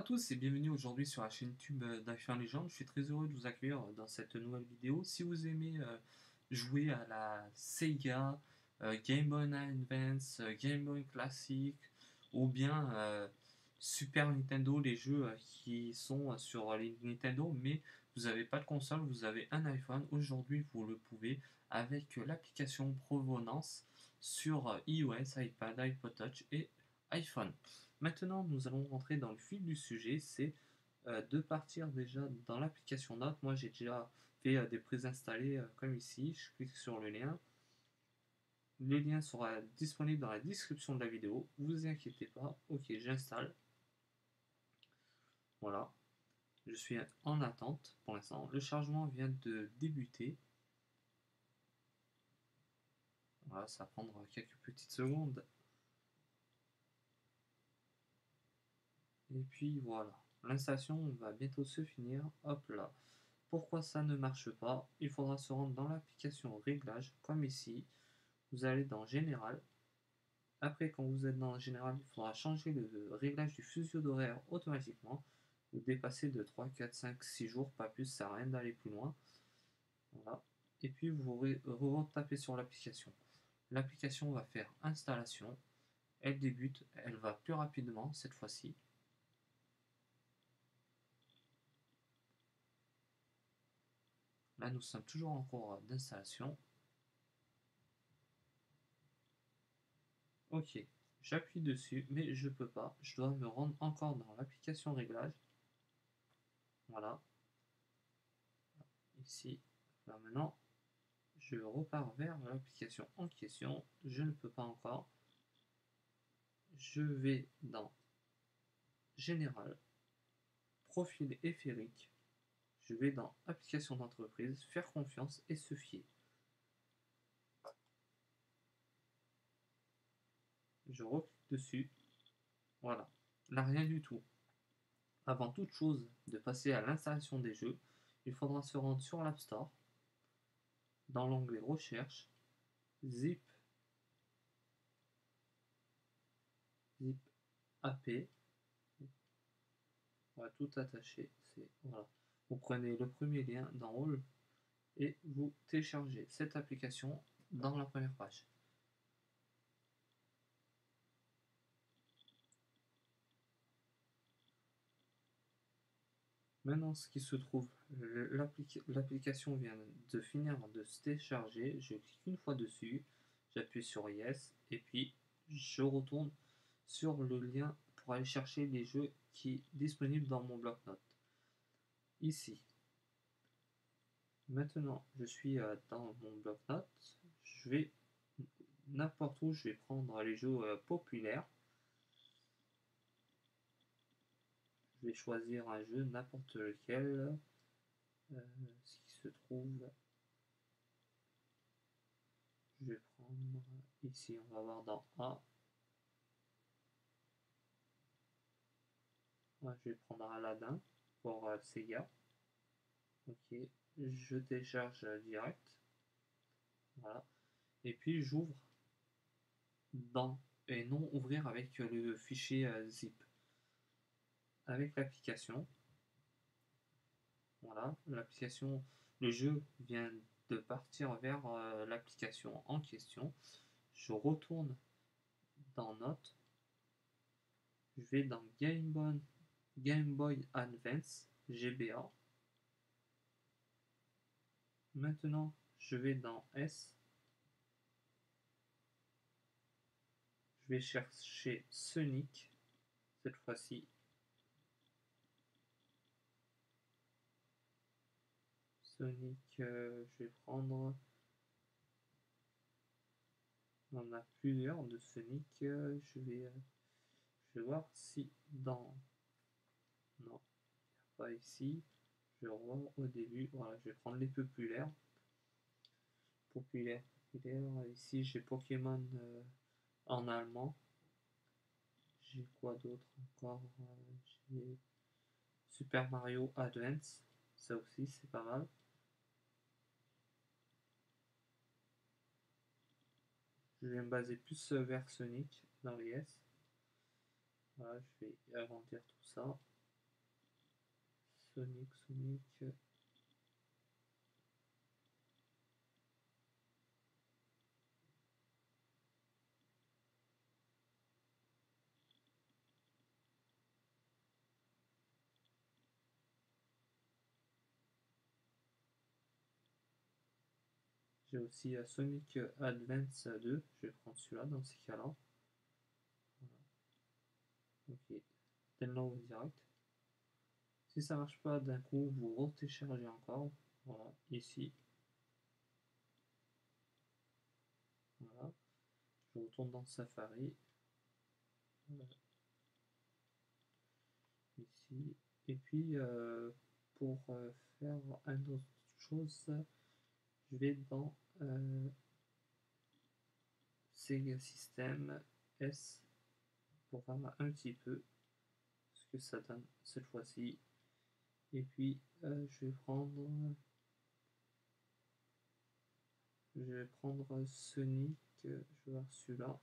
Bonjour à tous et bienvenue aujourd'hui sur la chaîne YouTube d'Iphone Legend. Je suis très heureux de vous accueillir dans cette nouvelle vidéo. Si vous aimez jouer à la Sega, Game Boy Advance, Game Boy Classic ou bien Super Nintendo, les jeux qui sont sur les Nintendo, mais vous n'avez pas de console, vous avez un iPhone. Aujourd'hui, vous le pouvez avec l'application Provenance sur iOS, iPad, iPod Touch et iPhone. Maintenant, nous allons rentrer dans le fil du sujet, c'est de partir déjà dans l'application Note. Moi, j'ai déjà fait des préinstallés comme ici. Je clique sur le lien. Le lien sera disponible dans la description de la vidéo. Vous inquiétez pas. Ok, j'installe. Voilà. Je suis en attente pour l'instant. Le chargement vient de débuter. Voilà, ça prendra quelques petites secondes. Et puis voilà. L'installation va bientôt se finir. Hop là. Pourquoi ça ne marche pas? Il faudra se rendre dans l'application Réglages, comme ici. Vous allez dans Général. Après, quand vous êtes dans Général, il faudra changer le réglage du fuseau d'horaire automatiquement. Vous dépassez de 3, 4, 5, 6 jours, pas plus, ça sert à rien d'aller plus loin. Voilà. Et puis, vous retapez sur l'application. L'application va faire installation. Elle débute, elle va plus rapidement cette fois-ci. Là, nous sommes toujours en cours d'installation. Ok, j'appuie dessus, mais je peux pas. Je dois me rendre encore dans l'application réglage. Voilà, ici. Là maintenant, je repars vers l'application en question. Je ne peux pas encore. Je vais dans Général, Profil ériphérique. Je vais dans Application d'entreprise, Faire confiance et se fier. Je reclique dessus. Voilà, là rien du tout. Avant toute chose de passer à l'installation des jeux, il faudra se rendre sur l'App Store, dans l'onglet Recherche, Zip AP, on va tout attacher. Voilà. Vous prenez le premier lien dans All et vous téléchargez cette application dans la première page. Maintenant, ce qui se trouve, l'application vient de finir de se télécharger. Je clique une fois dessus, j'appuie sur Yes et puis je retourne sur le lien pour aller chercher les jeux qui est disponible dans mon bloc-notes. Ici. Maintenant, je suis dans mon bloc-notes. Je vais n'importe où, je vais prendre les jeux populaires. Je vais choisir un jeu, n'importe lequel. Ce qui se trouve. Je vais prendre ici, on va voir dans A. Ouais, je vais prendre Aladdin pour Sega. Ok, je télécharge direct. Voilà. Et puis j'ouvre dans et non ouvrir avec le fichier zip. Avec l'application. Voilà, l'application, le jeu vient de partir vers l'application en question. Je retourne dans Notes. Je vais dans Game Boy Advance, GBA. Maintenant, je vais dans S. Je vais chercher Sonic cette fois-ci. Sonic, je vais prendre. On en a plusieurs de Sonic. Je vais voir si dans. Non, pas ici. Je revois au début. Voilà, je vais prendre les populaires. Populaire, populaire. Ici, j'ai Pokémon en allemand. J'ai quoi d'autre encore? J'ai Super Mario Advance. Ça aussi, c'est pas mal. Je vais me baser plus vers Sonic dans les S. Voilà, je vais agrandir tout ça. Sonic. J'ai aussi Sonic Advance 2. Je vais prendre celui-là dans ces cas-là. Ok. Download direct. Si ça marche pas d'un coup, vous retéchargez encore. Voilà, ici. Voilà. Je retourne dans Safari. Voilà. Ici. Et puis, pour faire une autre chose, je vais dans Sega System S pour voir un petit peu ce que ça donne cette fois-ci. Et puis, je vais prendre Sonic. Je vais voir celui-là.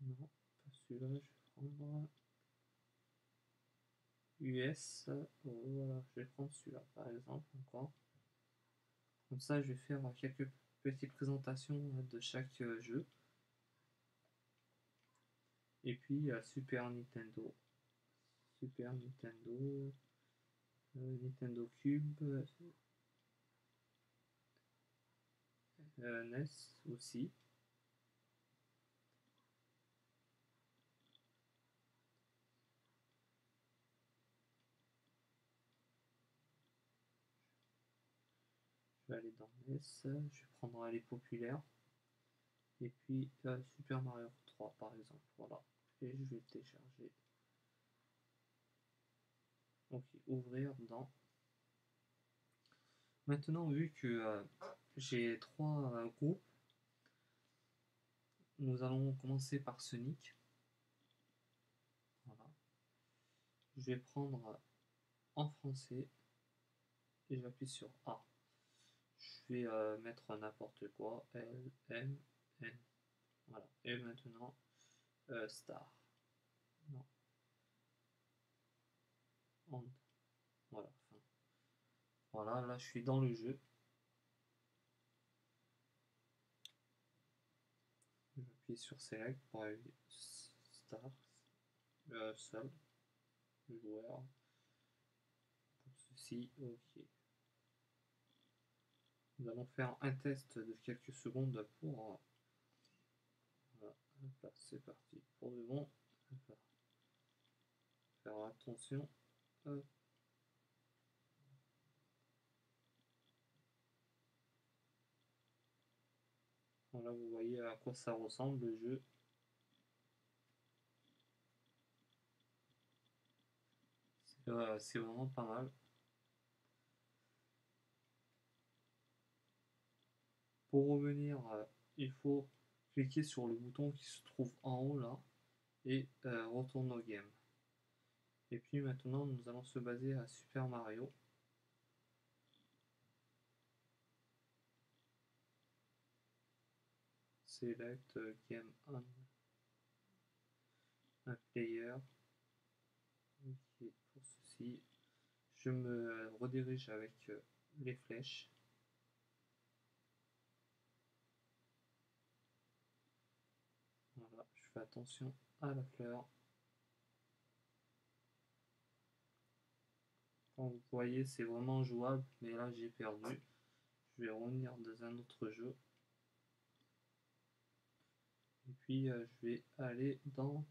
Non, pas celui-là. Je vais prendre US. Voilà, je vais prendre celui-là par exemple encore. Comme ça, je vais faire quelques petites présentations de chaque jeu. Et puis Super Nintendo. Super Nintendo. Nintendo Cube. NES aussi. Je vais aller dans NES. Je vais prendre les populaires. Et puis Super Mario 3 par exemple. Voilà. Et je vais télécharger. Ok, ouvrir dans. Maintenant, vu que j'ai trois groupes, nous allons commencer par Sonic. Voilà. Je vais prendre en français et j'appuie sur A. Je vais mettre n'importe quoi. L, M, N. Voilà. Et maintenant, Star. Non. And. Voilà. Fin. Voilà, là je suis dans le jeu. J'appuie sur Select pour aller Star. Seul. Joueur. Pour ceci, ok. Nous allons faire un test de quelques secondes pour. Voilà, là, c'est parti. Pour le bon, faire attention. Hop. Voilà, vous voyez à quoi ça ressemble le jeu. C'est vraiment pas mal. Pour revenir, il faut cliquer sur le bouton qui se trouve en haut là et retourne au game. Et puis maintenant, nous allons se baser à Super Mario. Select game on un player. Ok, pour ceci, je me redirige avec les flèches. Voilà, je fais attention à la fleur. Quand vous voyez, c'est vraiment jouable, mais là j'ai perdu. Je vais revenir dans un autre jeu. Et puis je vais aller dans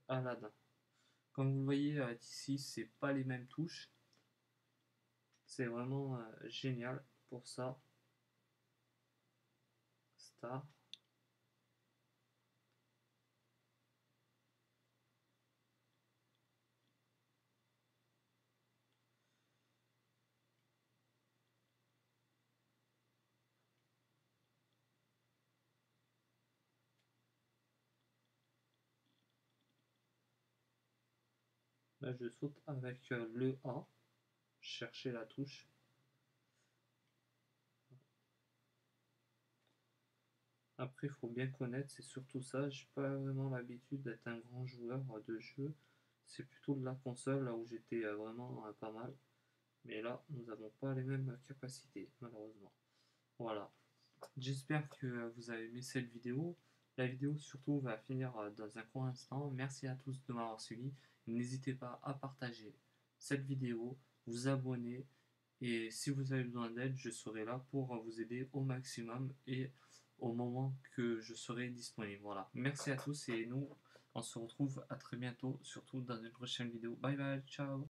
Aladdin. Comme vous le voyez ici, c'est pas les mêmes touches. C'est vraiment génial pour ça. Star. Là, je saute avec le A. Chercher la touche. Après, il faut bien connaître, c'est surtout ça. J'ai pas vraiment l'habitude d'être un grand joueur de jeu. C'est plutôt de la console là où j'étais vraiment pas mal. Mais là, nous n'avons pas les mêmes capacités, malheureusement. Voilà. J'espère que vous avez aimé cette vidéo. La vidéo surtout va finir dans un court instant. Merci à tous de m'avoir suivi. N'hésitez pas à partager cette vidéo, vous abonner et si vous avez besoin d'aide, je serai là pour vous aider au maximum et au moment que je serai disponible. Voilà. Merci à tous et nous, on se retrouve à très bientôt, surtout dans une prochaine vidéo. Bye bye, ciao.